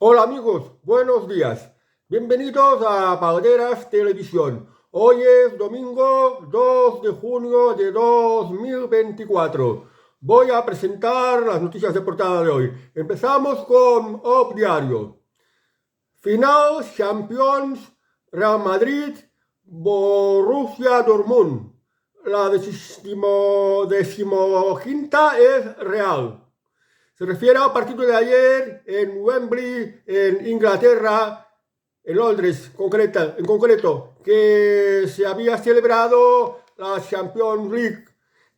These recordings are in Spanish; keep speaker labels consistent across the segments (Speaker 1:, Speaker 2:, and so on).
Speaker 1: Hola amigos, buenos días. Bienvenidos a Palderas Televisión. Hoy es domingo 2 de junio de 2024. Voy a presentar las noticias de portada de hoy. Empezamos con Op Diario. Final Champions Real Madrid Borussia Dortmund. La decimoquinta es Real. Se refiere al partido de ayer en Wembley, en Inglaterra, en Londres en concreto, que se había celebrado la Champions League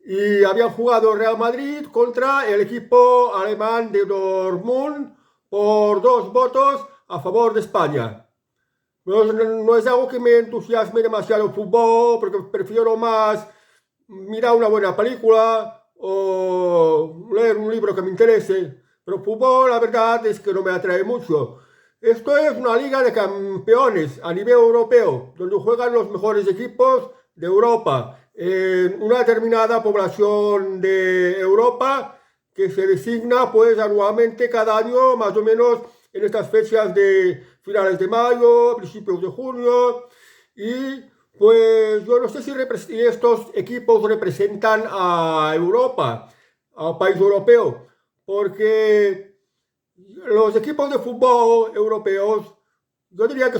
Speaker 1: y habían jugado Real Madrid contra el equipo alemán de Dortmund por 2 votos a favor de España. No es algo que me entusiasme demasiado el fútbol, porque prefiero más mirar una buena película o leer un libro que me interese, pero fútbol la verdad es que no me atrae mucho. Esto es una liga de campeones a nivel europeo, donde juegan los mejores equipos de Europa, en una determinada población de Europa que se designa pues anualmente cada año, más o menos en estas fechas de finales de mayo, principios de junio, y pues yo no sé si estos equipos representan a Europa, a país europeo, porque los equipos de fútbol europeos, yo diría que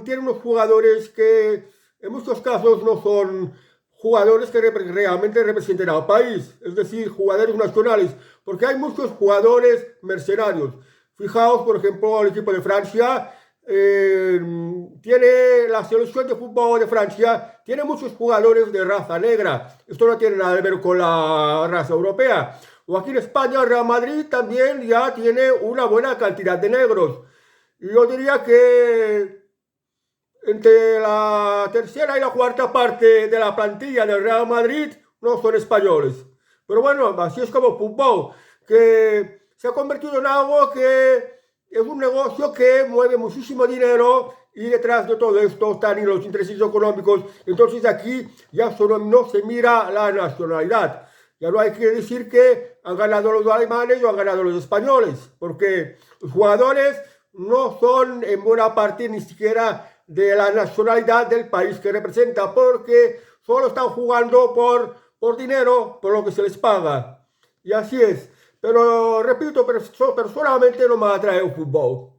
Speaker 1: tienen unos jugadores que en muchos casos no son jugadores que realmente representen al país, es decir, jugadores nacionales, porque hay muchos jugadores mercenarios. Fijaos, por ejemplo, el equipo de Francia. Tiene la selección de fútbol de Francia, tiene muchos jugadores de raza negra. Esto no tiene nada que ver con la raza europea. O aquí en España, el Real Madrid también ya tiene una buena cantidad de negros. Y yo diría que entre la tercera y la cuarta parte de la plantilla del Real Madrid no son españoles. Pero bueno, así es como fútbol, que se ha convertido en algo que es un negocio que mueve muchísimo dinero y detrás de todo esto están los intereses económicos. Entonces aquí ya solo no se mira la nacionalidad. Ya no hay que decir que han ganado los alemanes o han ganado los españoles, porque los jugadores no son en buena parte ni siquiera de la nacionalidad del país que representa, porque solo están jugando por dinero, por lo que se les paga. Y así es. Pero repito, personalmente no me atrae el fútbol.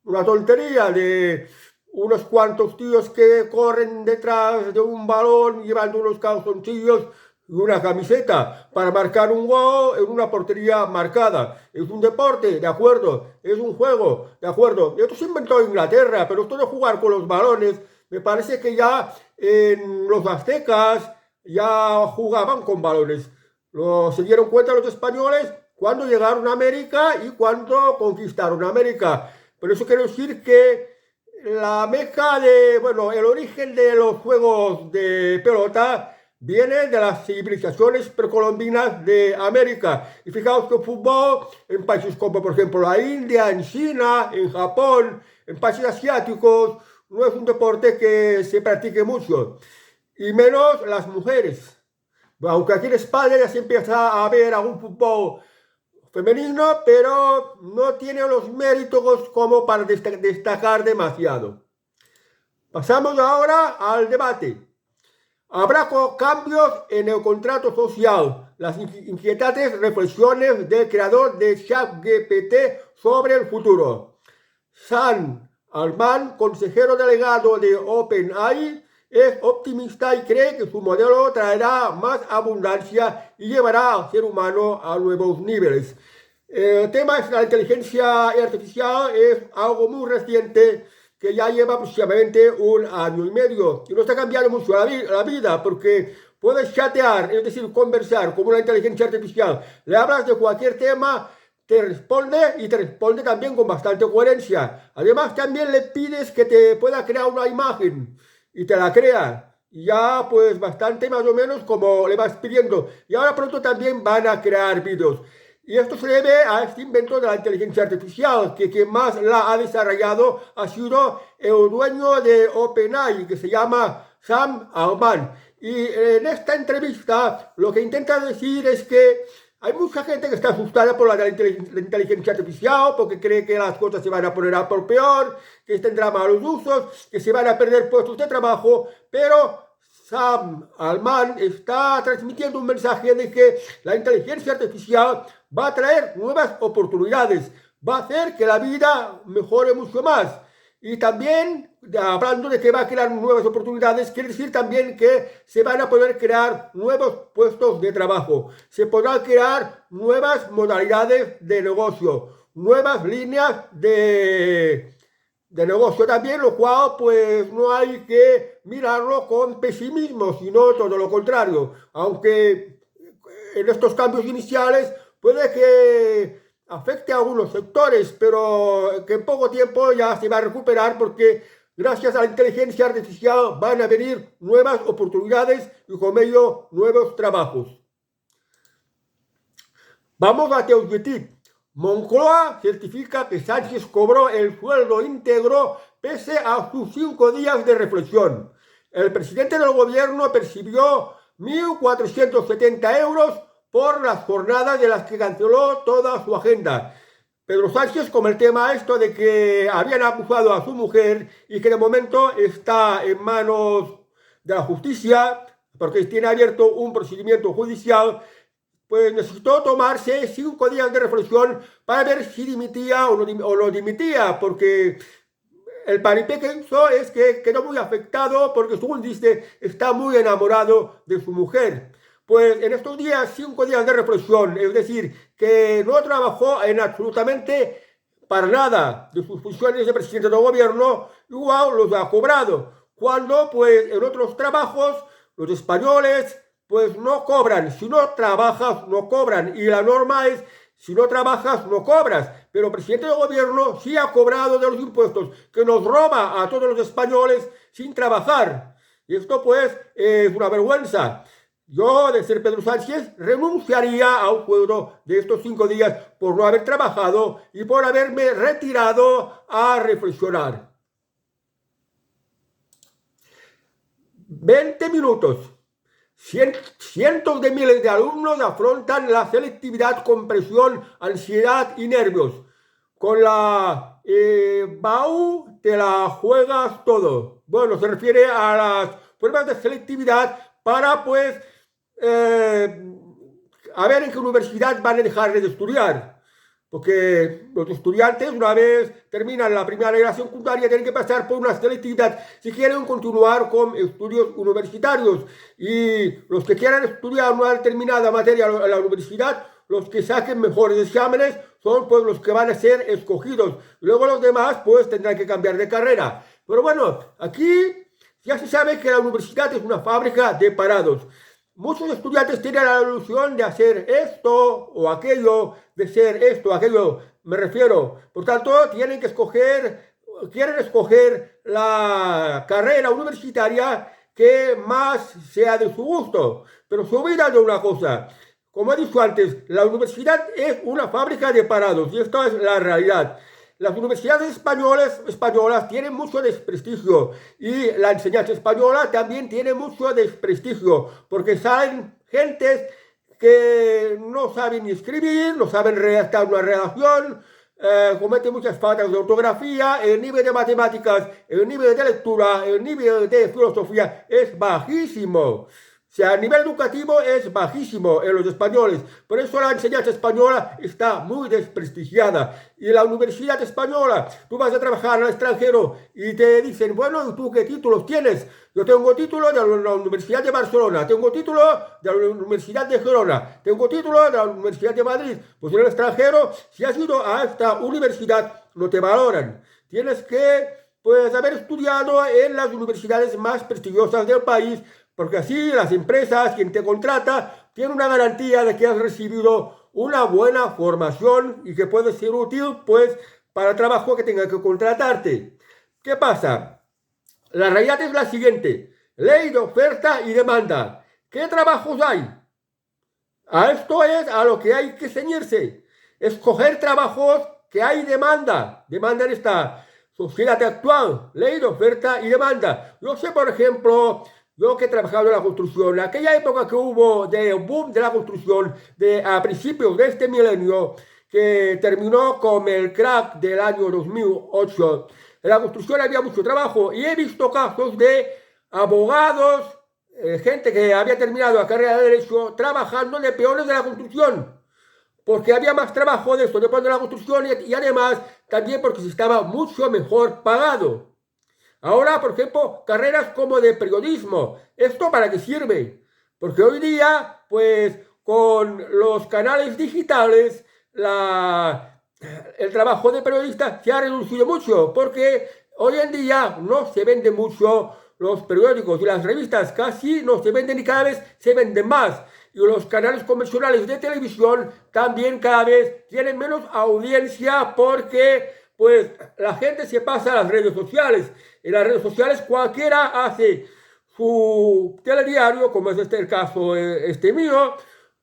Speaker 1: Una tontería de unos cuantos tíos que corren detrás de un balón llevando unos calzoncillos y una camiseta para marcar un gol en una portería marcada. Es un deporte, de acuerdo. Es un juego, de acuerdo. Esto se inventó en Inglaterra, pero esto de jugar con los balones, me parece que ya en los aztecas ya jugaban con balones. Se dieron cuenta los españoles cuando llegaron a América y cuando conquistaron América. Pero eso quiere decir que la meca el origen de los juegos de pelota viene de las civilizaciones precolombinas de América. Y fijaos que el fútbol en países como por ejemplo la India, en China, en Japón, en países asiáticos, no es un deporte que se practique mucho. Y menos las mujeres. Aunque aquí en España ya se empieza a ver algún fútbol femenino, pero no tiene los méritos como para destacar demasiado. Pasamos ahora al debate. Habrá cambios en el contrato social. Las inquietantes reflexiones del creador de ChatGPT sobre el futuro. Sam Altman, consejero delegado de OpenAI, es optimista y cree que su modelo traerá más abundancia y llevará al ser humano a nuevos niveles. El tema es la inteligencia artificial, es algo muy reciente que ya lleva aproximadamente 1 año y medio y no está cambiando mucho la vida, porque puedes chatear, es decir, conversar con una inteligencia artificial, le hablas de cualquier tema, te responde y te responde también con bastante coherencia. Además también le pides que te pueda crear una imagen y te la crea. Y ya pues bastante más o menos como le vas pidiendo. Y ahora pronto también van a crear vídeos. Y esto se debe a este invento de la inteligencia artificial, que quien más la ha desarrollado ha sido el dueño de OpenAI, que se llama Sam Altman. Y en esta entrevista lo que intenta decir es que Hay mucha gente que está asustada por la inteligencia artificial porque cree que las cosas se van a poner a por peor, que tendrá malos usos, que se van a perder puestos de trabajo, pero Sam Altman está transmitiendo un mensaje de que la inteligencia artificial va a traer nuevas oportunidades, va a hacer que la vida mejore mucho más. Y también, hablando de que va a crear nuevas oportunidades, quiere decir también que se van a poder crear nuevos puestos de trabajo, se podrán crear nuevas modalidades de negocio, nuevas líneas de negocio también, lo cual pues no hay que mirarlo con pesimismo, sino todo lo contrario, aunque en estos cambios iniciales puede que afecte a algunos sectores, pero que en poco tiempo ya se va a recuperar porque gracias a la inteligencia artificial van a venir nuevas oportunidades y con ello nuevos trabajos. Vamos a Teugetit. Moncloa certifica que Sánchez cobró el sueldo íntegro pese a sus 5 días de reflexión. El presidente del gobierno percibió 1.470 euros por las jornadas de las que canceló toda su agenda. Pedro Sánchez, con el tema esto de que habían acusado a su mujer y que de momento está en manos de la justicia, porque tiene abierto un procedimiento judicial, pues necesitó tomarse 5 días de reflexión para ver si dimitía o no dimitía, porque el paripé que hizo es que quedó muy afectado porque, según dice, está muy enamorado de su mujer. Pues en estos días, 5 días de reflexión, es decir, que no trabajó en absolutamente para nada de sus funciones de presidente del gobierno, igual los ha cobrado. Cuando, pues, en otros trabajos, los españoles, pues, no cobran. Si no trabajas, no cobran. Y la norma es, si no trabajas, no cobras. Pero el presidente del gobierno sí ha cobrado de los impuestos, que nos roba a todos los españoles sin trabajar. Y esto, pues, es una vergüenza. Yo, de ser Pedro Sánchez, renunciaría a un sueldo de estos 5 días por no haber trabajado y por haberme retirado a reflexionar. 20 minutos. Cientos de miles de alumnos afrontan la selectividad con presión, ansiedad y nervios. Con la BAU te la juegas todo. Bueno, se refiere a las pruebas de selectividad para, pues, a ver en qué universidad van a dejar de estudiar. Porque los estudiantes, una vez terminan la primera y la secundaria, tienen que pasar por una selectividad si quieren continuar con estudios universitarios. Y los que quieran estudiar una determinada materia en la universidad, los que saquen mejores exámenes, son pues los que van a ser escogidos. Luego los demás pues tendrán que cambiar de carrera. Pero bueno, aquí ya se sabe que la universidad es una fábrica de parados. Muchos estudiantes tienen la ilusión de hacer esto o aquello, de ser esto o aquello, me refiero. Por tanto, quieren escoger la carrera universitaria que más sea de su gusto. Pero se olvidan de una cosa. Como he dicho antes, la universidad es una fábrica de parados y esto es la realidad. Las universidades españolas tienen mucho desprestigio y la enseñanza española también tiene mucho desprestigio porque salen gentes que no saben ni escribir, no saben redactar una redacción, cometen muchas faltas de ortografía, el nivel de matemáticas, el nivel de lectura, el nivel de filosofía es bajísimo. O sea, el nivel educativo es bajísimo en los españoles. Por eso la enseñanza española está muy desprestigiada. Y la universidad española, tú vas a trabajar al extranjero y te dicen, bueno, ¿y tú qué títulos tienes? Yo tengo título de la Universidad de Barcelona, tengo título de la Universidad de Gerona, tengo título de la Universidad de Madrid. Pues en el extranjero, si has ido a esta universidad, no te valoran. Tienes que, pues, haber estudiado en las universidades más prestigiosas del país, porque así las empresas, quien te contrata, tiene una garantía de que has recibido una buena formación y que puede ser útil, pues, para el trabajo que tenga que contratarte. ¿Qué pasa? La realidad es la siguiente. Ley de oferta y demanda. ¿Qué trabajos hay? A esto es a lo que hay que ceñirse. Escoger trabajos que hay demanda. Demanda en esta sociedad actual. Ley de oferta y demanda. Yo sé, por ejemplo, Yo que he trabajado en la construcción, en aquella época que hubo de boom de la construcción a principios de este milenio, que terminó con el crack del año 2008, en la construcción había mucho trabajo y he visto casos de abogados, gente que había terminado la carrera de Derecho trabajando de peones de la construcción, porque había más trabajo de esto, de peones de la construcción y además también porque se estaba mucho mejor pagado. Ahora, por ejemplo, carreras como de periodismo. ¿Esto para qué sirve? Porque hoy día, pues, con los canales digitales, el trabajo de periodista se ha reducido mucho, porque hoy en día no se venden mucho los periódicos y las revistas, casi no se venden y cada vez se venden más. Y los canales convencionales de televisión también cada vez tienen menos audiencia porque pues la gente se pasa a las redes sociales. En las redes sociales cualquiera hace su telediario, como es el caso mío,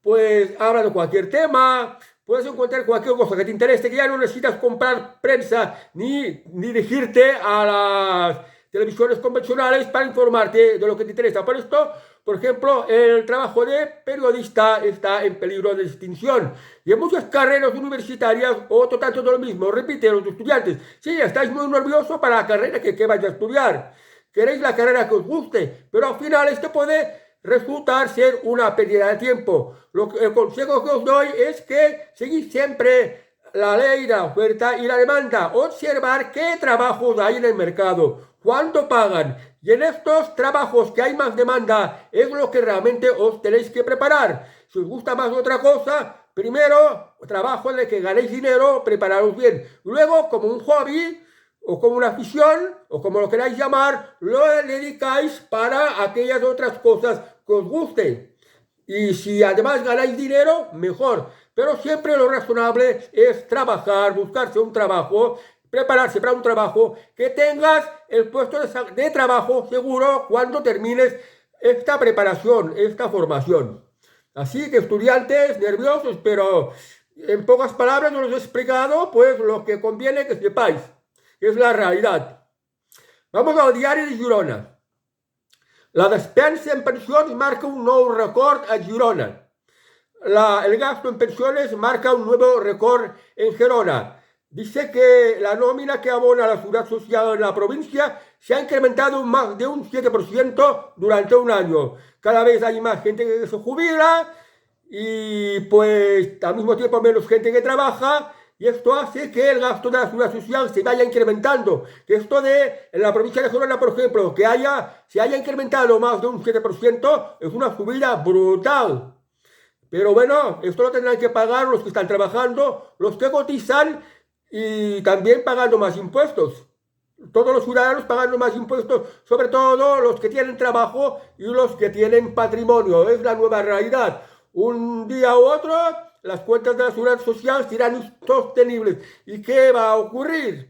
Speaker 1: pues habla de cualquier tema, puedes encontrar cualquier cosa que te interese, que ya no necesitas comprar prensa ni dirigirte a las televisiones convencionales para informarte de lo que te interesa. Por esto, por ejemplo, el trabajo de periodista está en peligro de extinción. Y en muchas carreras universitarias, otro tanto de lo mismo, repite los estudiantes, sí, estáis muy nerviosos para la carrera que vais a estudiar, queréis la carrera que os guste, pero al final esto puede resultar ser una pérdida de tiempo. El consejo que os doy es que seguid siempre la ley de la oferta y la demanda, observar qué trabajos hay en el mercado, cuánto pagan, y en estos trabajos que hay más demanda es lo que realmente os tenéis que preparar. Si os gusta más otra cosa, primero trabajo en el que ganéis dinero, prepararos bien, luego como un hobby o como una afición o como lo queráis llamar, lo dedicáis para aquellas otras cosas que os gusten. Y si además ganáis dinero, mejor. Pero siempre lo razonable es trabajar, buscarse un trabajo, prepararse para un trabajo, que tengas el puesto de trabajo seguro cuando termines esta preparación, esta formación. Así que estudiantes nerviosos, pero en pocas palabras os he explicado pues lo que conviene que sepáis, que es la realidad. Vamos al diario de Girona. La despensa en pensions marca un nuevo récord a Girona. El gasto en pensiones marca un nuevo récord en Gerona. Dice que la nómina que abona la seguridad social en la provincia se ha incrementado más de un 7% durante un año. Cada vez hay más gente que se jubila y pues al mismo tiempo menos gente que trabaja. Y esto hace que el gasto de la seguridad social se vaya incrementando. Que esto en la provincia de Gerona, por ejemplo, se haya incrementado más de un 7%, es una subida brutal. Pero bueno, esto lo tendrán que pagar los que están trabajando, los que cotizan y también pagando más impuestos. Todos los ciudadanos pagando más impuestos, sobre todo los que tienen trabajo y los que tienen patrimonio. Es la nueva realidad. Un día u otro, las cuentas de la seguridad social serán insostenibles. ¿Y qué va a ocurrir?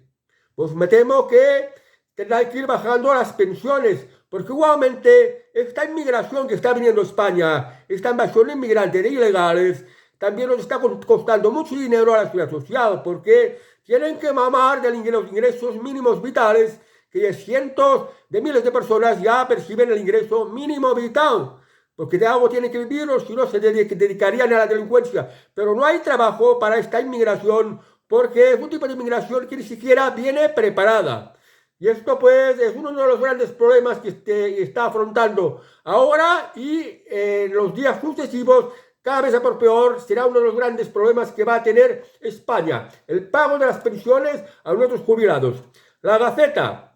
Speaker 1: Pues me temo que tendrán que ir bajando las pensiones, porque igualmente esta inmigración que está viniendo a España, esta invasión inmigrante de ilegales, también nos está costando mucho dinero a la seguridad social, porque tienen que mamar de los ingresos mínimos vitales, que cientos de miles de personas ya perciben el ingreso mínimo vital, porque de algo tienen que vivir o si no se dedicarían a la delincuencia. Pero no hay trabajo para esta inmigración, porque es un tipo de inmigración que ni siquiera viene preparada. Y esto pues es uno de los grandes problemas que está afrontando ahora y en los días sucesivos, cada vez a por peor, será uno de los grandes problemas que va a tener España, el pago de las pensiones a nuestros jubilados. La Gaceta.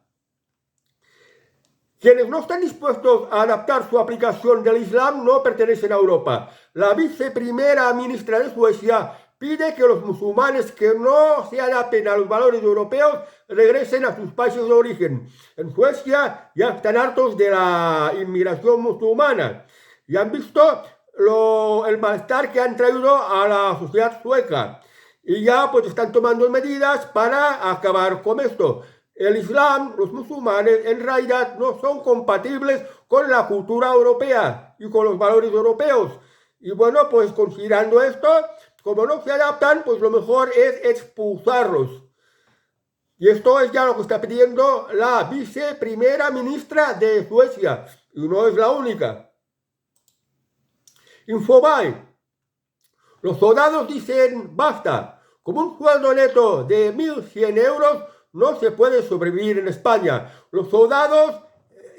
Speaker 1: Quienes no están dispuestos a adaptar su aplicación del Islam no pertenecen a Europa. La viceprimera ministra de Suecia pide que los musulmanes que no se adapten a los valores europeos regresen a sus países de origen. En Suecia ya están hartos de la inmigración musulmana y han visto el malestar que han traído a la sociedad sueca y ya pues están tomando medidas para acabar con esto. El Islam, los musulmanes, en realidad no son compatibles con la cultura europea y con los valores europeos. Y bueno, pues considerando esto, como no se adaptan, pues lo mejor es expulsarlos. Y esto es ya lo que está pidiendo la viceprimera ministra de Suecia. y no es la única. Infobae. Los soldados dicen basta. Con un sueldo neto de 1.100 euros no se puede sobrevivir en España. Los soldados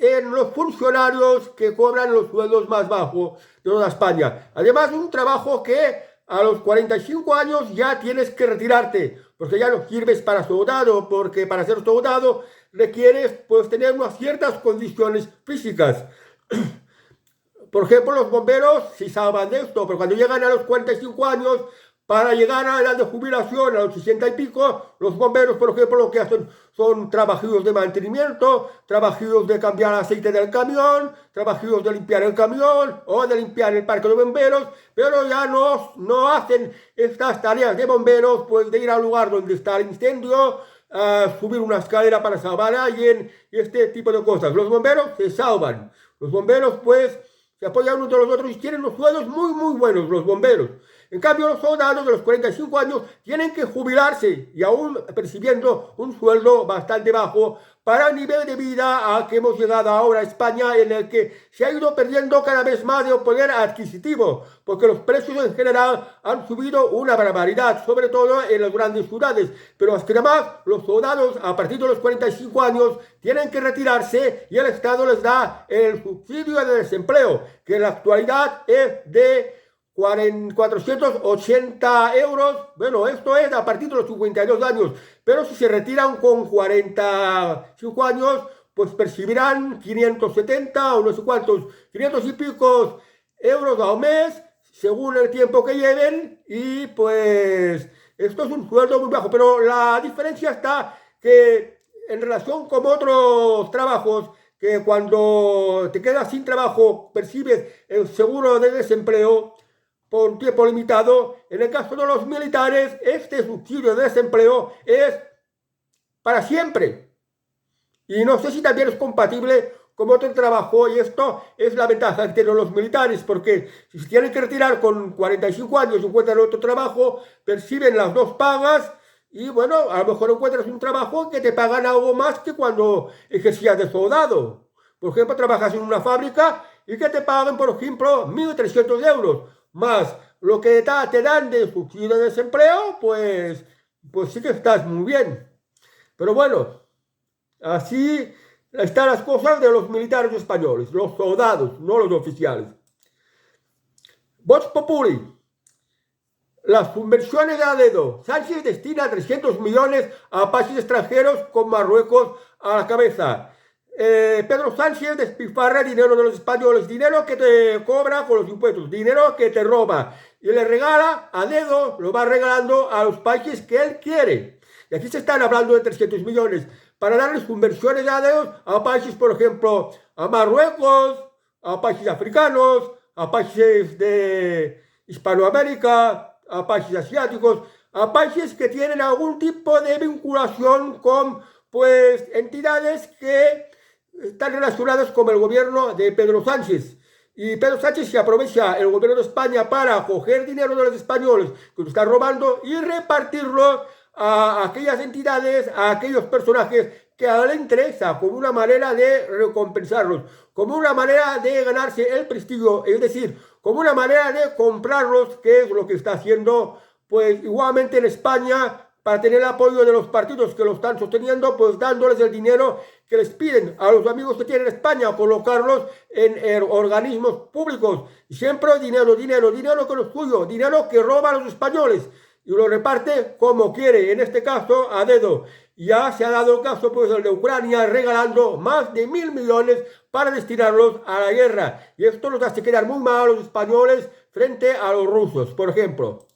Speaker 1: en los funcionarios que cobran los sueldos más bajos de toda España. Además, un trabajo que a los 45 años ya tienes que retirarte, porque ya no sirves para soldado, porque para ser soldado requieres pues tener unas ciertas condiciones físicas. Por ejemplo, los bomberos sí saben de esto, pero cuando llegan a los 45 años, para llegar a la edad de jubilación, a los 60 y pico, los bomberos, por ejemplo, lo que hacen son trabajos de mantenimiento, trabajos de cambiar aceite del camión, trabajos de limpiar el camión o de limpiar el parque de bomberos, pero ya no hacen estas tareas de bomberos, pues de ir al lugar donde está el incendio, subir una escalera para salvar a alguien y este tipo de cosas. Los bomberos se salvan. Los bomberos, pues, se apoyan unos de los otros y tienen los sueldos muy, muy buenos, los bomberos. En cambio, los soldados de los 45 años tienen que jubilarse y aún percibiendo un sueldo bastante bajo para el nivel de vida a que hemos llegado ahora a España, en el que se ha ido perdiendo cada vez más de poder adquisitivo, porque los precios en general han subido una barbaridad, sobre todo en las grandes ciudades. Pero además, los soldados a partir de los 45 años tienen que retirarse y el Estado les da el subsidio de desempleo, que en la actualidad es de 480 euros, bueno, esto es a partir de los 52 años, pero si se retiran con 45 años, pues percibirán 570 o no sé cuántos, 500 y pico euros al mes, según el tiempo que lleven, y pues esto es un sueldo muy bajo, pero la diferencia está que en relación con otros trabajos, que cuando te quedas sin trabajo percibes el seguro de desempleo por un tiempo limitado. En el caso de los militares, este subsidio de desempleo es para siempre. Y no sé si también es compatible con otro trabajo, y esto es la ventaja que tienen los militares, porque si se tienen que retirar con 45 años y encuentran otro trabajo, perciben las dos pagas, y bueno, a lo mejor encuentras un trabajo que te pagan algo más que cuando ejercías de soldado. Por ejemplo, trabajas en una fábrica y que te paguen, por ejemplo, 1.300 euros. Más lo que te dan de subsidio de desempleo, pues sí que estás muy bien. Pero bueno, así están las cosas de los militares españoles, los soldados, no los oficiales. Vox Populi. Las subvenciones a dedo. Sánchez destina 300 millones a países extranjeros con Marruecos a la cabeza. Pedro Sánchez despilfarra dinero de los españoles, dinero que te cobra con los impuestos, dinero que te roba y le regala a dedo, lo va regalando a los países que él quiere. Y aquí se están hablando de 300 millones para darles conversiones a dedo a países, por ejemplo, a Marruecos, a países africanos, a países de Hispanoamérica, a países asiáticos, a países que tienen algún tipo de vinculación con pues entidades que están relacionadas con el gobierno de Pedro Sánchez. Y Pedro Sánchez se aprovecha el gobierno de España para coger dinero de los españoles que lo están robando y repartirlo a aquellas entidades, a aquellos personajes que a él le interesa, como una manera de recompensarlos, como una manera de ganarse el prestigio, es decir, como una manera de comprarlos, que es lo que está haciendo pues igualmente en España, para tener el apoyo de los partidos que lo están sosteniendo, pues dándoles el dinero que les piden a los amigos que tienen en España, colocarlos en organismos públicos. Y siempre dinero, dinero, dinero que no es suyo, dinero que roba a los españoles y lo reparte como quiere, en este caso a dedo. Ya se ha dado el caso pues el de Ucrania, regalando más de 1.000 millones para destinarlos a la guerra. Y esto nos hace quedar muy mal a los españoles frente a los rusos, por ejemplo.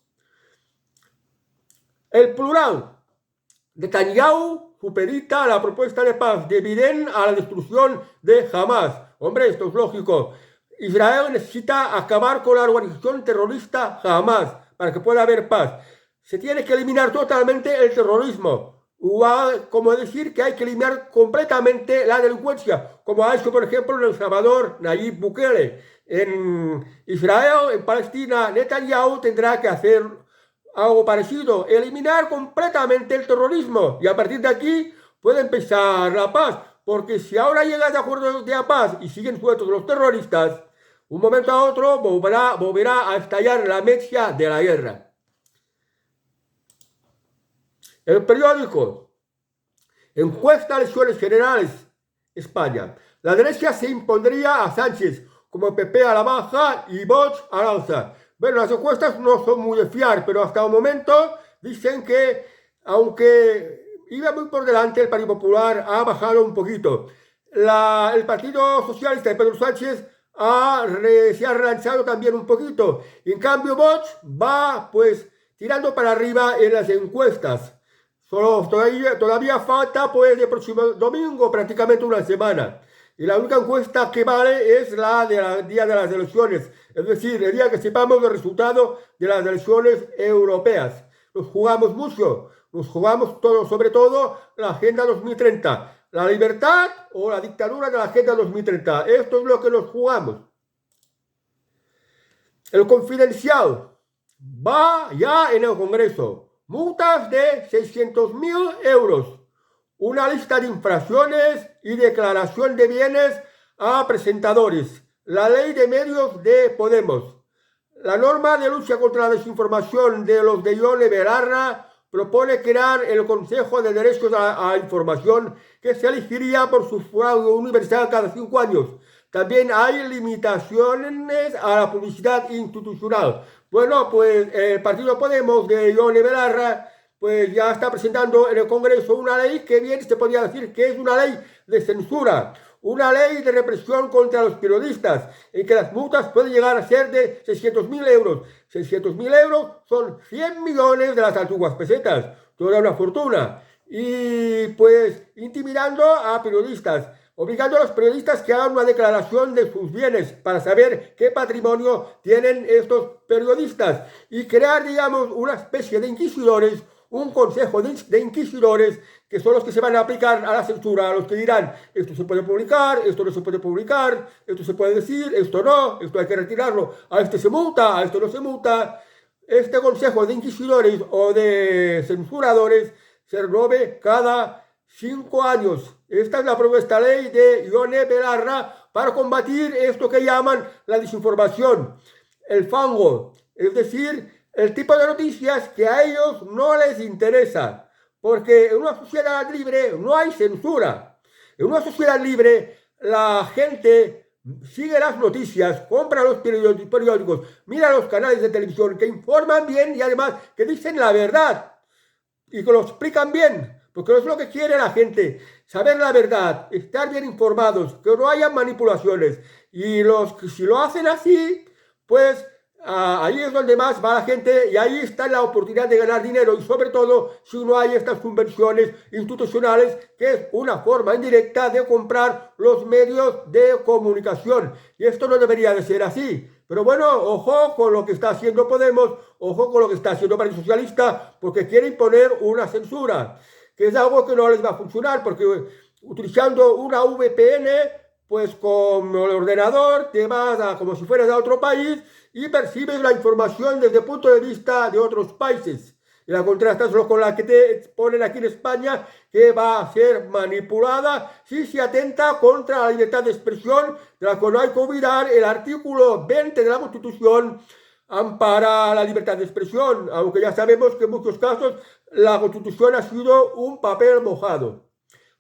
Speaker 1: El Plural. Netanyahu supedita la propuesta de paz de Biden a la destrucción de Hamas. Hombre, esto es lógico. Israel necesita acabar con la organización terrorista Hamas para que pueda haber paz. Se tiene que eliminar totalmente el terrorismo. Igual como decir que hay que eliminar completamente la delincuencia, como ha hecho, por ejemplo, en El Salvador Nayib Bukele. En Israel, en Palestina, Netanyahu tendrá que hacer algo parecido, eliminar completamente el terrorismo, y a partir de aquí puede empezar la paz. porque si ahora llegan de acuerdos de paz y siguen sueltos los terroristas, un momento a otro volverá a estallar la mecha de la guerra. El periódico encuesta elecciones generales España. La derecha se impondría a Sánchez, como PP a la baja y Vox a la alza. Bueno, las encuestas no son muy de fiar, pero hasta el momento dicen que, aunque iba muy por delante, el Partido Popular ha bajado un poquito. El Partido Socialista de Pedro Sánchez se ha relanzado también un poquito. Y en cambio, Vox va pues tirando para arriba en las encuestas. Todavía falta pues el próximo domingo prácticamente una semana. Y la única encuesta que vale es la del día de las elecciones, es decir, el día que sepamos el resultado de las elecciones europeas. Nos jugamos mucho, nos jugamos todo, sobre todo la Agenda 2030. La libertad o la dictadura de la Agenda 2030. Esto es lo que nos jugamos. El Confidencial va ya en el Congreso. Multas de 600.000 euros. Una lista de infracciones y declaración de bienes a presentadores. La ley de medios de Podemos. La norma de lucha contra la desinformación de los de Ione Belarra propone crear el Consejo de Derechos a Información, que se elegiría por sufragio universal cada 5 años. También hay limitaciones a la publicidad institucional. Bueno, pues el partido Podemos de Ione Belarra pues ya está presentando en el Congreso una ley que bien se podría decir que es una ley de censura, una ley de represión contra los periodistas, en que las multas pueden llegar a ser de 600.000 euros. 600.000 euros son 100 millones de las antiguas pesetas, toda una fortuna. Y pues intimidando a periodistas, obligando a los periodistas que hagan una declaración de sus bienes para saber qué patrimonio tienen estos periodistas y crear, digamos, una especie de inquisidores, un consejo de inquisidores que son los que se van a aplicar a la censura, a los que dirán, esto se puede publicar, esto no se puede publicar, esto se puede decir, esto no, esto hay que retirarlo, a este se multa, a esto no se multa. Este consejo de inquisidores o de censuradores se renueve cada 5 años. Esta es la propuesta ley de Ione Belarra para combatir esto que llaman la desinformación, el fango, es decir, el tipo de noticias que a ellos no les interesa, porque en una sociedad libre no hay censura. En una sociedad libre la gente sigue las noticias, compra los periódicos, mira los canales de televisión que informan bien y además que dicen la verdad y que lo explican bien, porque es lo que quiere la gente, saber la verdad, estar bien informados, que no haya manipulaciones. Y si lo hacen así, pues ahí es donde más va la gente y ahí está la oportunidad de ganar dinero, y sobre todo si no hay estas subvenciones institucionales, que es una forma indirecta de comprar los medios de comunicación. Y esto no debería de ser así. Pero bueno, ojo con lo que está haciendo Podemos, ojo con lo que está haciendo el Partido Socialista, porque quiere imponer una censura, que es algo que no les va a funcionar, porque utilizando una VPN, pues con el ordenador te vas como si fueras a otro país y percibes la información desde el punto de vista de otros países. Y la contrastas con la que te ponen aquí en España, que va a ser manipulada si se atenta contra la libertad de expresión, de la que no hay que olvidar el artículo 20 de la Constitución ampara la libertad de expresión, aunque ya sabemos que en muchos casos la Constitución ha sido un papel mojado.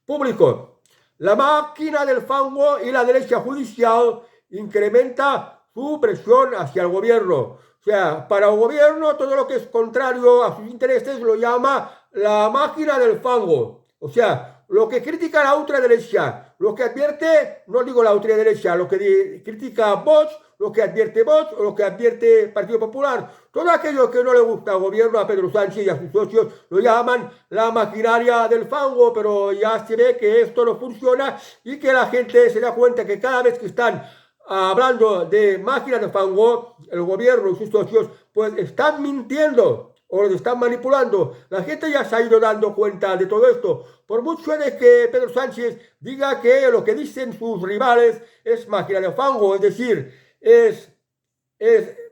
Speaker 1: Público. La máquina del fango y la derecha judicial incrementa su presión hacia el gobierno. O sea, para el gobierno todo lo que es contrario a sus intereses lo llama la máquina del fango. O sea, lo que critica la ultraderecha, lo que advierte, no digo la ultraderecha, lo que critica Vox, lo que advierte Vox o lo que advierte Partido Popular, todo aquello que no le gusta al gobierno, a Pedro Sánchez y a sus socios, lo llaman la maquinaria del fango, pero ya se ve que esto no funciona y que la gente se da cuenta que cada vez que están hablando de máquina de fango, el gobierno y sus socios pues están mintiendo o los están manipulando. La gente ya se ha ido dando cuenta de todo esto. Por mucho de que Pedro Sánchez diga que lo que dicen sus rivales es máquina de fango, es decir, es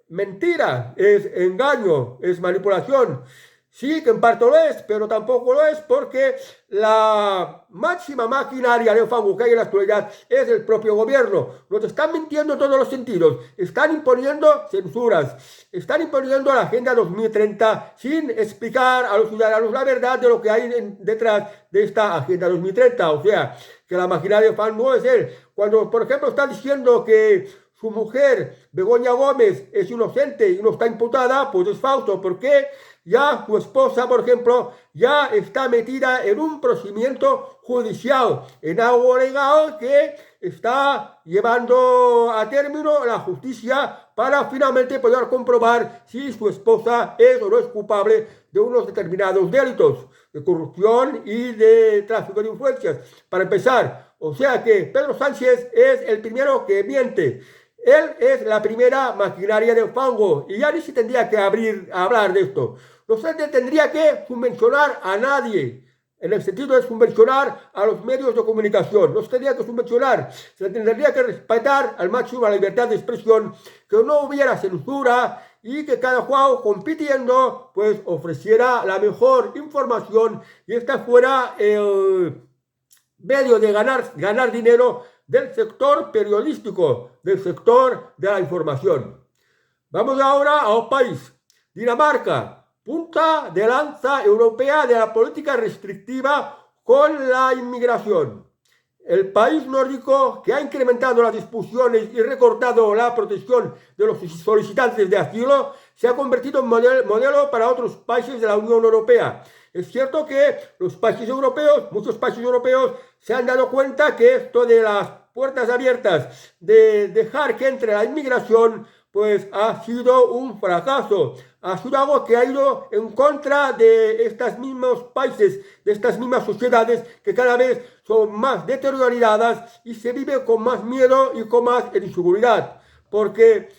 Speaker 1: mentira, es engaño, es manipulación. Sí, que en parte lo es, pero tampoco lo es porque la máxima maquinaria de fango que hay en la actualidad es el propio gobierno. Nos están mintiendo en todos los sentidos. Están imponiendo censuras. Están imponiendo la Agenda 2030 sin explicar a los ciudadanos la verdad de lo que hay detrás de esta Agenda 2030. O sea, que la maquinaria de fango es él. Cuando, por ejemplo, está diciendo que su mujer, Begoña Gómez, es inocente y no está imputada, pues es falso. ¿Por qué? Ya su esposa, por ejemplo, ya está metida en un procedimiento judicial, en algo legal que está llevando a término la justicia para finalmente poder comprobar si su esposa es o no es culpable de unos determinados delitos de corrupción y de tráfico de influencias. Para empezar, o sea que Pedro Sánchez es el primero que miente. Él es la primera maquinaria del fango y ya ni se tendría que abrir a hablar de esto. No se tendría que subvencionar a nadie, en el sentido de subvencionar a los medios de comunicación. No se tendría que subvencionar, se tendría que respetar al máximo la libertad de expresión, que no hubiera censura y que cada cual compitiendo pues ofreciera la mejor información y esta fuera el medio de ganar dinero del sector periodístico, del sector de la información. Vamos ahora a un país, Dinamarca, punta de lanza europea de la política restrictiva con la inmigración. El país nórdico que ha incrementado las expulsiones y recortado la protección de los solicitantes de asilo se ha convertido en modelo para otros países de la Unión Europea. Es cierto que los países europeos, muchos países europeos, se han dado cuenta que esto de las puertas abiertas, de dejar que entre la inmigración, pues ha sido un fracaso. Ha sido algo que ha ido en contra de estos mismos países, de estas mismas sociedades que cada vez son más deterioradas y se vive con más miedo y con más inseguridad. Porque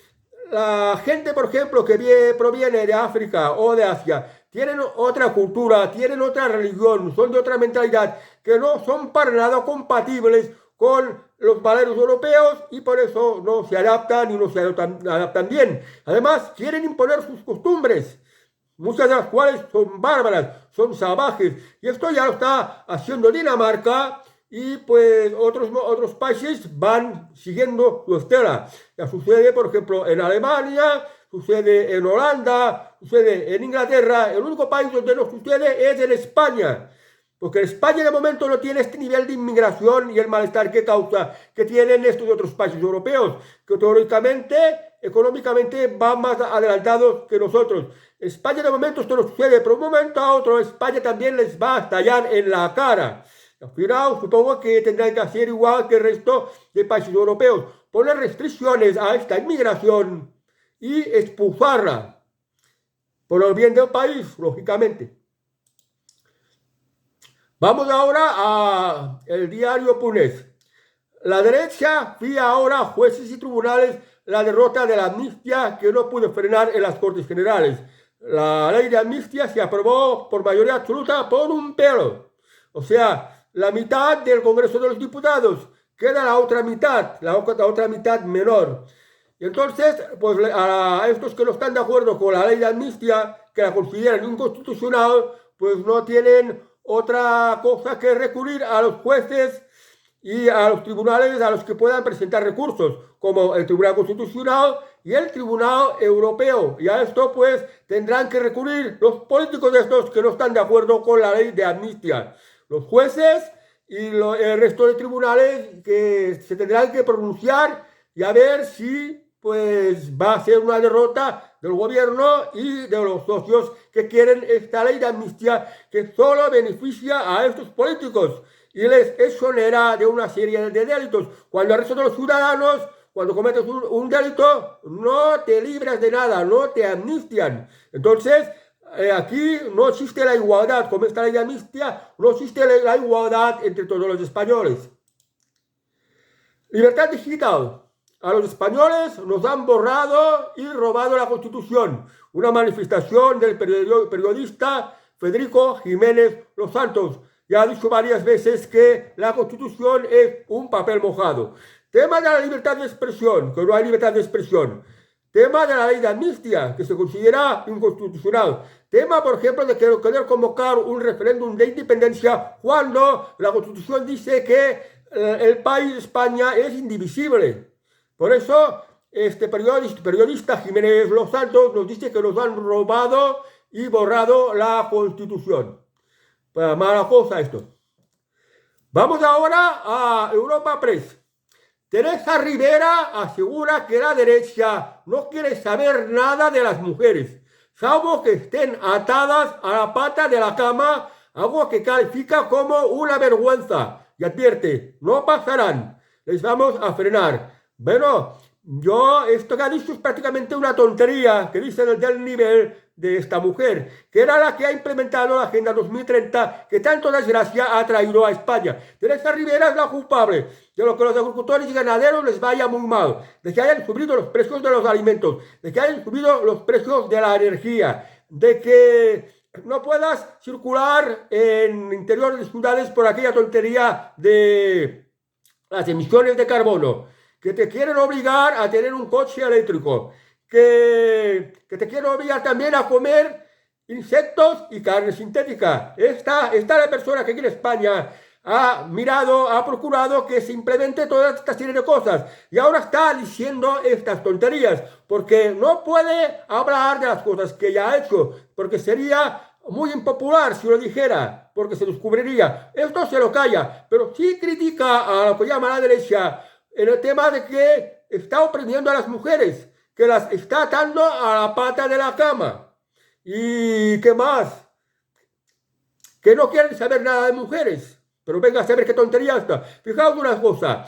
Speaker 1: la gente, por ejemplo, que proviene de África o de Asia, tienen otra cultura, tienen otra religión, son de otra mentalidad, que no son para nada compatibles con los valores europeos y por eso no se adaptan y no se adaptan bien. Además, quieren imponer sus costumbres, muchas de las cuales son bárbaras, son salvajes. Y esto ya lo está haciendo Dinamarca y pues otros países van siguiendo su estela. Ya sucede, por ejemplo, en Alemania, sucede en Holanda, sucede en Inglaterra. El único país donde no sucede es en España. Porque España de momento no tiene este nivel de inmigración y el malestar que causa que tienen estos otros países europeos, que teóricamente, económicamente van más adelantados que nosotros. España de momento esto no sucede, pero un momento a otro España también les va a estallar en la cara. Al final supongo que tendrán que hacer igual que el resto de países europeos, poner restricciones a esta inmigración y expulsarla, por el bien del país, lógicamente. Vamos ahora a el diario Punés. La derecha fía ahora a jueces y tribunales la derrota de la amnistía que no pudo frenar en las Cortes Generales. La ley de amnistía se aprobó por mayoría absoluta por un pelo. O sea, la mitad del Congreso de los Diputados. Queda la otra mitad menor. Y entonces, pues a estos que no están de acuerdo con la ley de amnistía, que la consideran inconstitucional, pues no tienen otra cosa que recurrir a los jueces y a los tribunales a los que puedan presentar recursos, como el Tribunal Constitucional y el Tribunal Europeo. Y a esto pues tendrán que recurrir los políticos de estos que no están de acuerdo con la ley de amnistía. Los jueces y el resto de tribunales que se tendrán que pronunciar y a ver si pues va a ser una derrota del gobierno y de los socios que quieren esta ley de amnistía que solo beneficia a estos políticos y les exonera de una serie de delitos. Cuando el resto de los ciudadanos, cuando cometes un delito, no te libras de nada, no te amnistian. Entonces, aquí no existe la igualdad, como esta ley de amnistía, no existe la igualdad entre todos los españoles. Libertad digital. A los españoles nos han borrado y robado la Constitución. Una manifestación del periodista Federico Jiménez Los Santos. Ya ha dicho varias veces que la Constitución es un papel mojado. Tema de la libertad de expresión, que no hay libertad de expresión. Tema de la ley de amnistía, que se considera inconstitucional. Tema, por ejemplo, de querer convocar un referéndum de independencia cuando la Constitución dice que el país España es indivisible. Por eso, este periodista Jiménez Los Santos nos dice que nos han robado y borrado la Constitución. Pues, mala cosa esto. Vamos ahora a Europa Press. Teresa Rivera asegura que la derecha no quiere saber nada de las mujeres, salvo que estén atadas a la pata de la cama, algo que califica como una vergüenza. Y advierte, no pasarán, les vamos a frenar. Bueno, esto que ha dicho es prácticamente una tontería que dicen del nivel de esta mujer, que era la que ha implementado la Agenda 2030 que tanto desgracia ha traído a España. Teresa Rivera es la culpable de lo que los agricultores y ganaderos les vaya muy mal, de que hayan subido los precios de los alimentos, de que hayan subido los precios de la energía, de que no puedas circular en interior de ciudades por aquella tontería de las emisiones de carbono, que te quieren obligar a tener un coche eléctrico, que te quieren obligar también a comer insectos y carne sintética. Esta la persona que aquí en España ha procurado que se implemente toda esta serie de cosas y ahora está diciendo estas tonterías porque no puede hablar de las cosas que ya ha hecho, porque sería muy impopular si lo dijera, porque se descubriría. Esto se lo calla, pero sí critica a lo que llama la derecha en el tema de que está oprimiendo a las mujeres, que las está atando a la pata de la cama. ¿Y qué más? Que no quieren saber nada de mujeres. Pero venga a saber qué tontería está. Fijaos una cosa.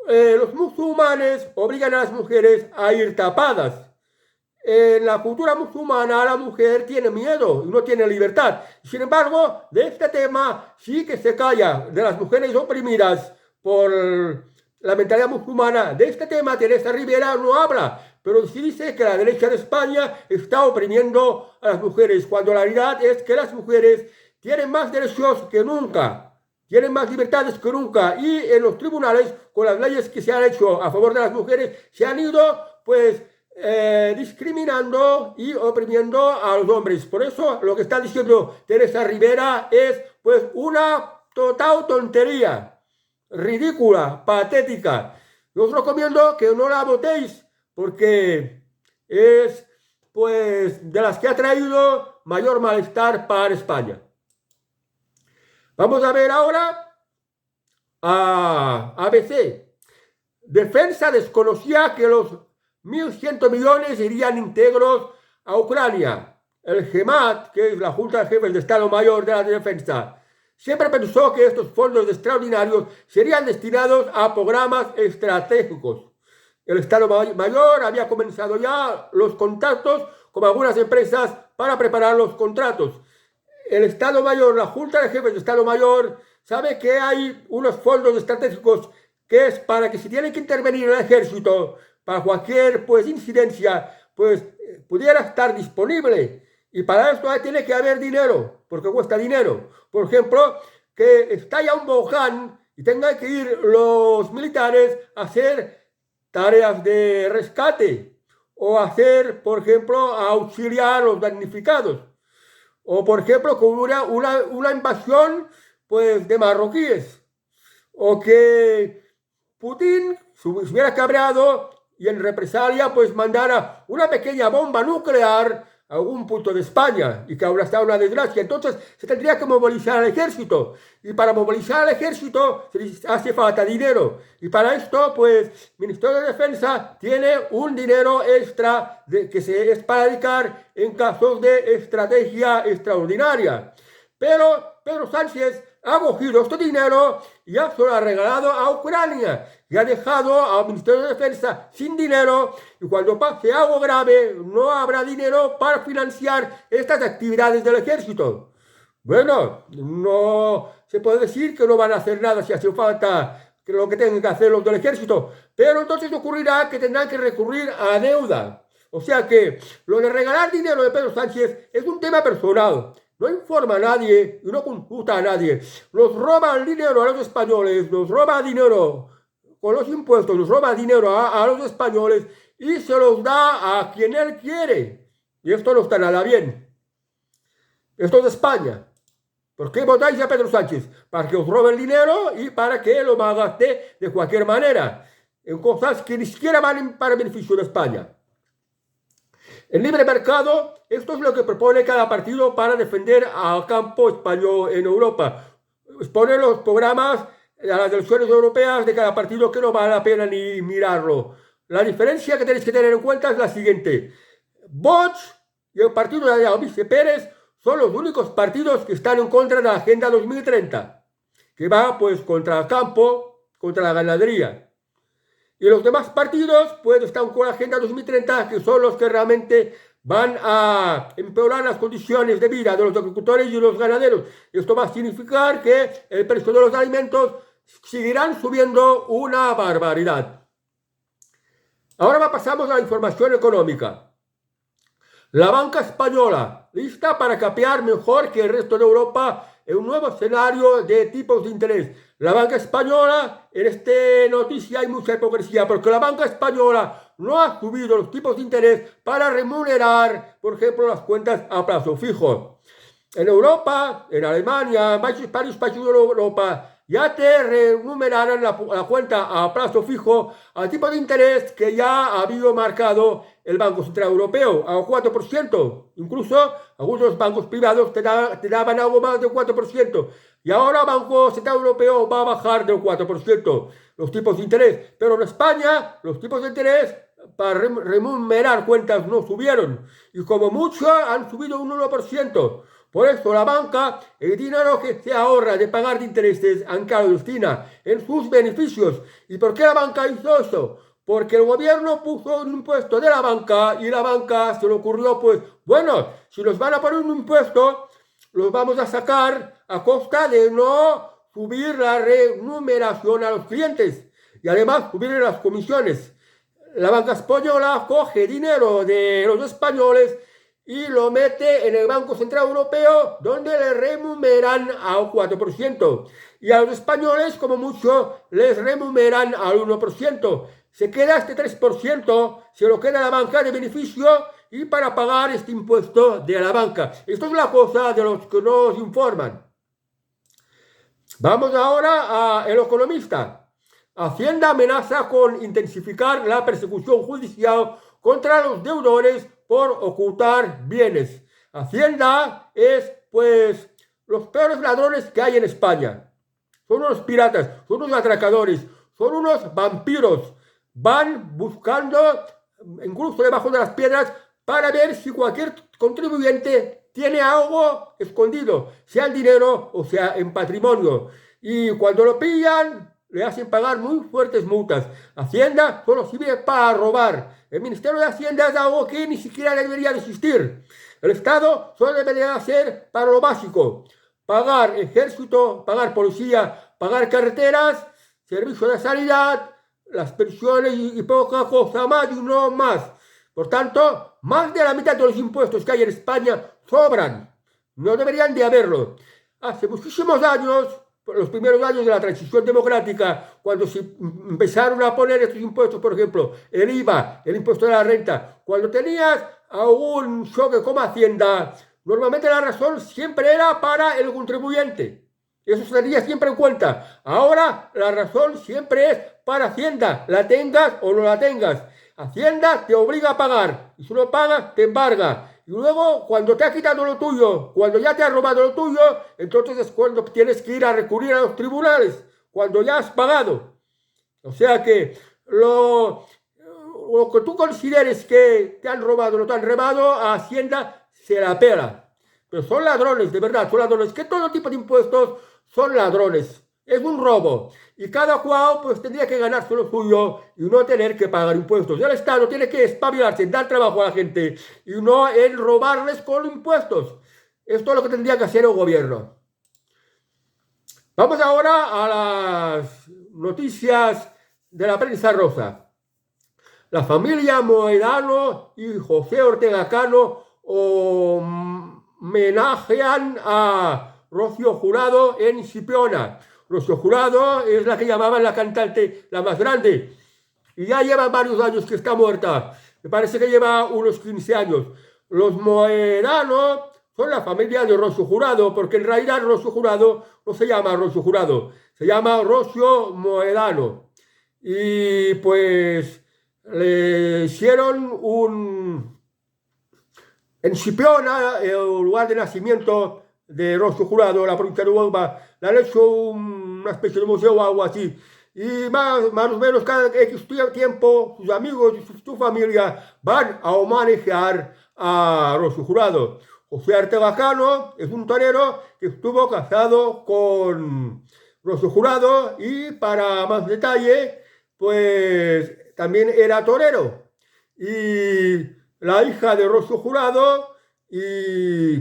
Speaker 1: Los musulmanes obligan a las mujeres a ir tapadas. En la cultura musulmana la mujer tiene miedo y no tiene libertad. Sin embargo, de este tema sí que se calla, de las mujeres oprimidas por la mentalidad musulmana. De este tema Teresa Rivera no habla, pero sí dice que la derecha de España está oprimiendo a las mujeres, cuando la realidad es que las mujeres tienen más derechos que nunca. Tienen más libertades que nunca y en los tribunales, con las leyes que se han hecho a favor de las mujeres, se han ido, pues, discriminando y oprimiendo a los hombres. Por eso lo que está diciendo Teresa Rivera es, pues, una total tontería, ridícula, patética. Yo os recomiendo que no la votéis porque es, pues, de las que ha traído mayor malestar para España. Vamos a ver ahora a ABC. Defensa desconocía que los 1.100 millones irían íntegros a Ucrania. El GEMAT, que es la Junta de Jefes de Estado Mayor de la Defensa, siempre pensó que estos fondos extraordinarios serían destinados a programas estratégicos. El Estado Mayor había comenzado ya los contactos con algunas empresas para preparar los contratos. El Estado Mayor, la Junta de Jefes de Estado Mayor, sabe que hay unos fondos estratégicos que es para que si tiene que intervenir el ejército para cualquier, pues, incidencia, pues, pudiera estar disponible. Y para esto tiene que haber dinero, porque cuesta dinero. Por ejemplo, que estalla un volcán y tengan que ir los militares a hacer tareas de rescate o hacer, por ejemplo, a auxiliar a los damnificados. O, por ejemplo, con una invasión, pues, de marroquíes. O que Putin se hubiera cabreado y en represalia, pues, mandara una pequeña bomba nuclear a algún punto de España y que ahora está una desgracia. Entonces se tendría que movilizar al ejército. Y para movilizar al ejército se hace falta dinero. Y para esto, pues, el Ministerio de Defensa tiene un dinero extra que es para dedicar en casos de estrategia extraordinaria. Pero Pedro Sánchez ha cogido este dinero y ya se lo ha regalado a Ucrania y ha dejado al Ministerio de Defensa sin dinero, y cuando pase algo grave no habrá dinero para financiar estas actividades del ejército. Bueno, no se puede decir que no van a hacer nada si hace falta lo que tengan que hacer los del ejército, pero entonces ocurrirá que tendrán que recurrir a deuda. O sea que lo de regalar dinero de Pedro Sánchez es un tema personal. No informa a nadie y no consulta a nadie. Nos roba el dinero a los españoles, nos roba dinero con los impuestos, nos roba dinero a los españoles y se los da a quien él quiere. Y esto no está nada bien. Esto es España. ¿Por qué votáis a Pedro Sánchez? Para que os robe el dinero y para que lo gaste de cualquier manera, en cosas que ni siquiera van para beneficio de España. El libre mercado, esto es lo que propone cada partido para defender al campo español en Europa. Expone los programas a las elecciones europeas de cada partido que no vale la pena ni mirarlo. La diferencia que tenéis que tener en cuenta es la siguiente. Vox y el partido de Albizu Pérez son los únicos partidos que están en contra de la Agenda 2030, que va pues contra el campo, contra la ganadería. Y los demás partidos pues están con la Agenda 2030, que son los que realmente van a empeorar las condiciones de vida de los agricultores y los ganaderos. Esto va a significar que el precio de los alimentos seguirán subiendo una barbaridad. Ahora pasamos a la información económica. La banca española, lista para capear mejor que el resto de Europa en un nuevo escenario de tipos de interés. La banca española, en esta noticia hay mucha hipocresía, porque la banca española no ha subido los tipos de interés para remunerar, por ejemplo, las cuentas a plazo fijo. En Europa, en Alemania, en varios países de Europa, ya te remuneraron la cuenta a plazo fijo al tipo de interés que ya había marcado el Banco Central Europeo, a 4%. Incluso algunos bancos privados te daban algo más del 4%. Y ahora el Banco Central Europeo va a bajar del 4% los tipos de interés. Pero en España los tipos de interés para remunerar cuentas no subieron. Y como mucho han subido un 1%. Por eso la banca, el dinero que se ahorra de pagar de intereses, aunque lo destina en sus beneficios. ¿Y por qué la banca hizo eso? Porque el gobierno puso un impuesto de la banca y la banca se le ocurrió, pues, bueno, si nos van a poner un impuesto, los vamos a sacar a costa de no subir la remuneración a los clientes y además subir las comisiones. La banca española coge dinero de los españoles y lo mete en el Banco Central Europeo, donde le remuneran al 4%. Y a los españoles, como mucho, les remuneran al 1%. Se queda este 3%, se lo queda la banca de beneficio y para pagar este impuesto de la banca. Esto es la cosa de los que nos informan. Vamos ahora a El Economista. Hacienda amenaza con intensificar la persecución judicial contra los deudores por ocultar bienes. Hacienda es, pues, los peores ladrones que hay en España. Son unos piratas, son unos atracadores, son unos vampiros. Van buscando, incluso debajo de las piedras, para ver si cualquier contribuyente tiene algo escondido, sea en dinero o sea en patrimonio. Y cuando lo pillan, le hacen pagar muy fuertes multas. Hacienda solo sirve para robar. El Ministerio de Hacienda es algo que ni siquiera debería de existir. El Estado solo debería hacer para lo básico: pagar ejército, pagar policía, pagar carreteras, servicio de sanidad, las pensiones y poca cosa más y no más. Por tanto, más de la mitad de los impuestos que hay en España sobran. No deberían de haberlo. Hace muchísimos años, los primeros años de la transición democrática, cuando se empezaron a poner estos impuestos, por ejemplo, el IVA, el impuesto de la renta, cuando tenías algún choque como Hacienda, normalmente la razón siempre era para el contribuyente. Eso se tenía siempre en cuenta. Ahora la razón siempre es para Hacienda, la tengas o no la tengas. Hacienda te obliga a pagar y si no pagas te embarga. Y luego, cuando te ha quitado lo tuyo, cuando ya te ha robado lo tuyo, entonces es cuando tienes que ir a recurrir a los tribunales, cuando ya has pagado. O sea que lo que tú consideres que te han robado o no te han robado, a Hacienda se la pela. Pero son ladrones, de verdad, son ladrones. Que todo tipo de impuestos son ladrones. Es un robo. Y cada cual pues tendría que ganarse lo suyo y no tener que pagar impuestos. El Estado tiene que espabilarse en dar trabajo a la gente y no en robarles con impuestos. Esto es lo que tendría que hacer el gobierno. Vamos ahora a las noticias de la prensa rosa. La familia Mohedano y José Ortega Cano homenajean a Rocío Jurado en Chipiona. Rocío Jurado es la que llamaban la cantante la más grande. y ya lleva varios años que está muerta. Me parece que lleva unos 15 años. Los Moedano son la familia de Rocío Jurado, porque en realidad Rocío Jurado no se llama Rocío Jurado, se llama Rocío Moedano. Y pues le hicieron en Chipiona, el lugar de nacimiento de Rocío Jurado, la provincia de Huelva, le han hecho una especie de museo o algo así. Y más o menos cada X tiempo, sus amigos y su familia van a homenajear a Rocío Jurado. José Artebajano es un torero que estuvo casado con Rocío Jurado y para más detalle, pues también era torero. Y la hija de Rocío Jurado y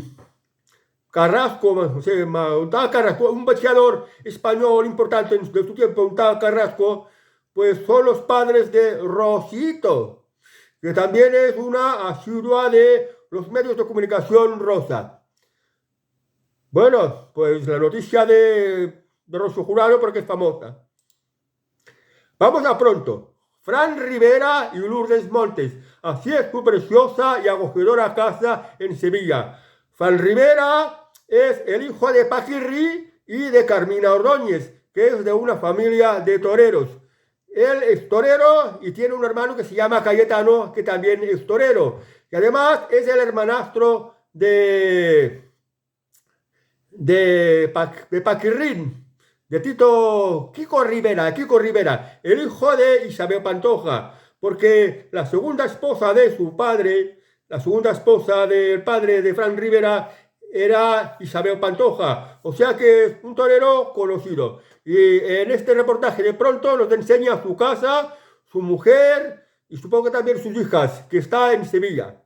Speaker 1: Carrasco, un boxeador español importante de su tiempo, un tal Carrasco, pues son los padres de Rosito, que también es una asidua de los medios de comunicación rosa. Bueno, pues la noticia de Rocío Jurado porque es famosa. Vamos a pronto. Fran Rivera y Lourdes Montes. Así es su preciosa y acogedora casa en Sevilla. Fran Rivera es el hijo de Paquirri y de Carmina Ordóñez, que es de una familia de toreros. Él es torero y tiene un hermano que se llama Cayetano, que también es torero. Y además es el hermanastro de Paquirrín, de Kiko Rivera, el hijo de Isabel Pantoja, porque la segunda esposa de su padre, la segunda esposa del padre de Fran Rivera, era Isabel Pantoja, o sea que es un torero conocido. Y en este reportaje de pronto nos enseña su casa, su mujer y supongo que también sus hijas, que está en Sevilla.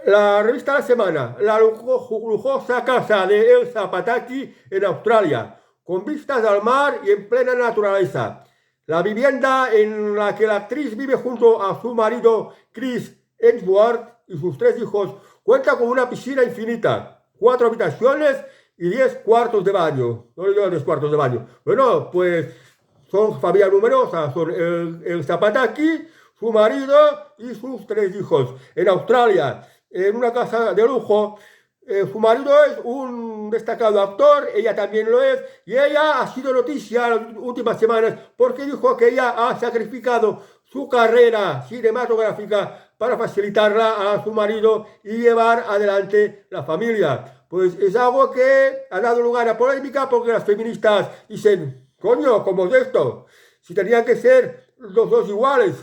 Speaker 1: La revista La Semana, la lujosa casa de Elsa Pataky en Australia, con vistas al mar y en plena naturaleza. La vivienda en la que la actriz vive junto a su marido Chris Hemsworth y sus 3 hijos cuenta con una piscina infinita, 4 habitaciones y 10 cuartos de baño. No le digo 10 cuartos de baño. Bueno, pues son familia numerosa, son Elsa Pataky, su marido y sus 3 hijos. En Australia, en una casa de lujo, su marido es un destacado actor, ella también lo es, y ella ha sido noticia en las últimas semanas porque dijo que ella ha sacrificado su carrera cinematográfica para facilitarla a su marido y llevar adelante la familia. Pues es algo que ha dado lugar a polémica porque las feministas dicen, coño, ¿cómo es esto? Si tenían que ser los dos iguales.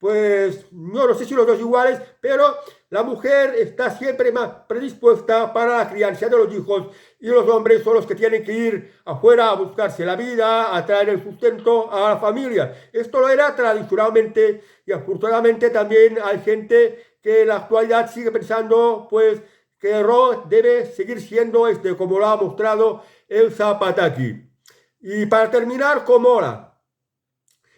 Speaker 1: Pues no sé si los dos iguales, pero la mujer está siempre más predispuesta para la crianza de los hijos y los hombres son los que tienen que ir afuera a buscarse la vida, a traer el sustento a la familia. Esto lo era tradicionalmente y afortunadamente también hay gente que en la actualidad sigue pensando pues que el rol debe seguir siendo como lo ha mostrado Elsa Pataky. Y para terminar, Comola.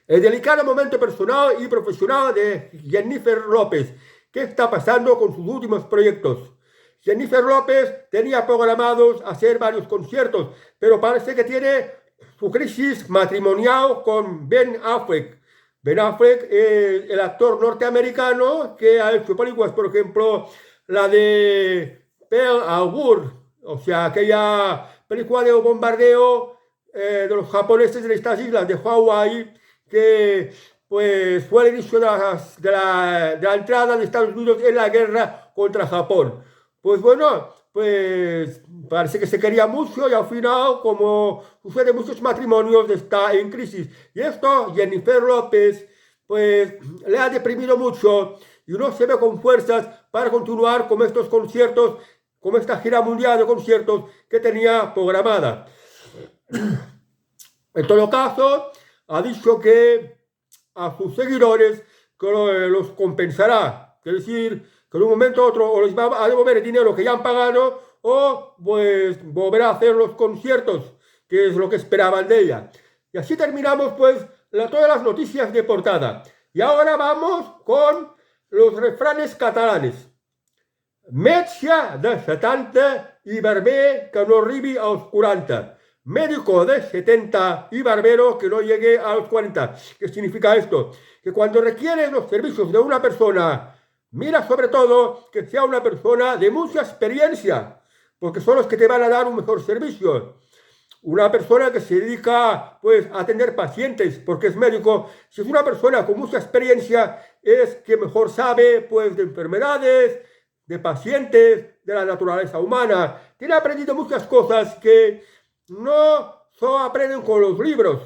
Speaker 1: El delicado momento personal y profesional de Jennifer López. ¿Qué está pasando con sus últimos proyectos? Jennifer López tenía programados hacer varios conciertos, pero parece que tiene su crisis matrimonial con Ben Affleck. Ben Affleck es el actor norteamericano que ha hecho películas, por ejemplo, la de Pearl Harbor, o sea, aquella película de bombardeo de los japoneses en estas islas de Hawái, que pues fue el inicio de la entrada de Estados Unidos en la guerra contra Japón. Pues bueno, pues parece que se quería mucho y al final, como sucede en muchos matrimonios, está en crisis. Y esto, Jennifer López, pues le ha deprimido mucho y no se ve con fuerzas para continuar con estos conciertos, con esta gira mundial de conciertos que tenía programada. En todo caso, ha dicho que a sus seguidores que los compensará. Es decir, que en un momento u otro o les va a devolver el dinero que ya han pagado o pues volverá a hacer los conciertos, que es lo que esperaban de ella. Y así terminamos pues todas las noticias de portada. Y ahora vamos con los refranes catalanes. Metge de 70 i barber que no arribi als 40. médico de 70 y barbero que no llegue a los 40. ¿Qué significa esto? Que cuando requieres los servicios de una persona, mira sobre todo que sea una persona de mucha experiencia, porque son los que te van a dar un mejor servicio. Una persona que se dedica pues a atender pacientes porque es médico, si es una persona con mucha experiencia, es que mejor sabe pues de enfermedades, de pacientes, de la naturaleza humana. Tiene aprendido muchas cosas que no solo aprenden con los libros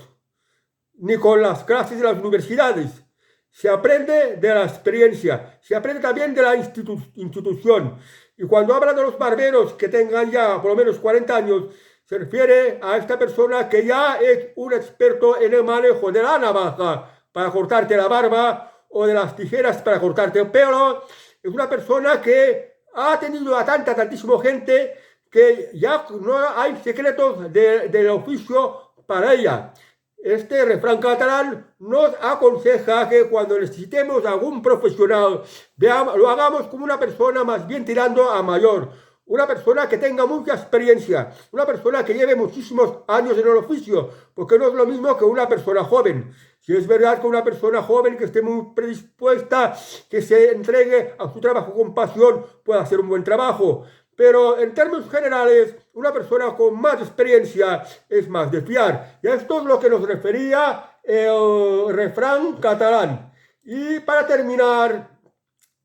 Speaker 1: ni con las clases de las universidades. Se aprende de la experiencia, se aprende también de la institución. Y cuando habla de los barberos que tengan ya por lo menos 40 años, se refiere a esta persona que ya es un experto en el manejo de la navaja para cortarte la barba o de las tijeras para cortarte el pelo. Es una persona que ha atendido a tantísima gente que ya no hay secretos del oficio para ella. Este refrán catalán nos aconseja que cuando necesitemos algún profesional, lo hagamos como una persona más bien tirando a mayor. Una persona que tenga mucha experiencia, una persona que lleve muchísimos años en el oficio, porque no es lo mismo que una persona joven. Si es verdad que una persona joven que esté muy predispuesta, que se entregue a su trabajo con pasión, puede hacer un buen trabajo. Pero en términos generales, una persona con más experiencia es más de fiar. Y esto es lo que nos refería el refrán catalán. Y para terminar,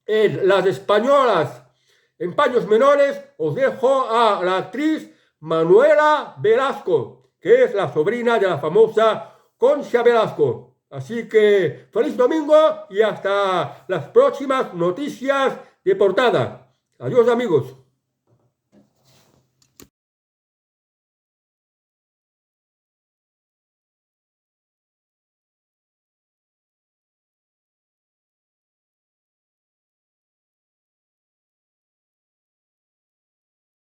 Speaker 1: en las españolas, en paños menores, os dejo a la actriz Manuela Velasco, que es la sobrina de la famosa Concha Velasco. Así que feliz domingo y hasta las próximas noticias de portada. Adiós, amigos.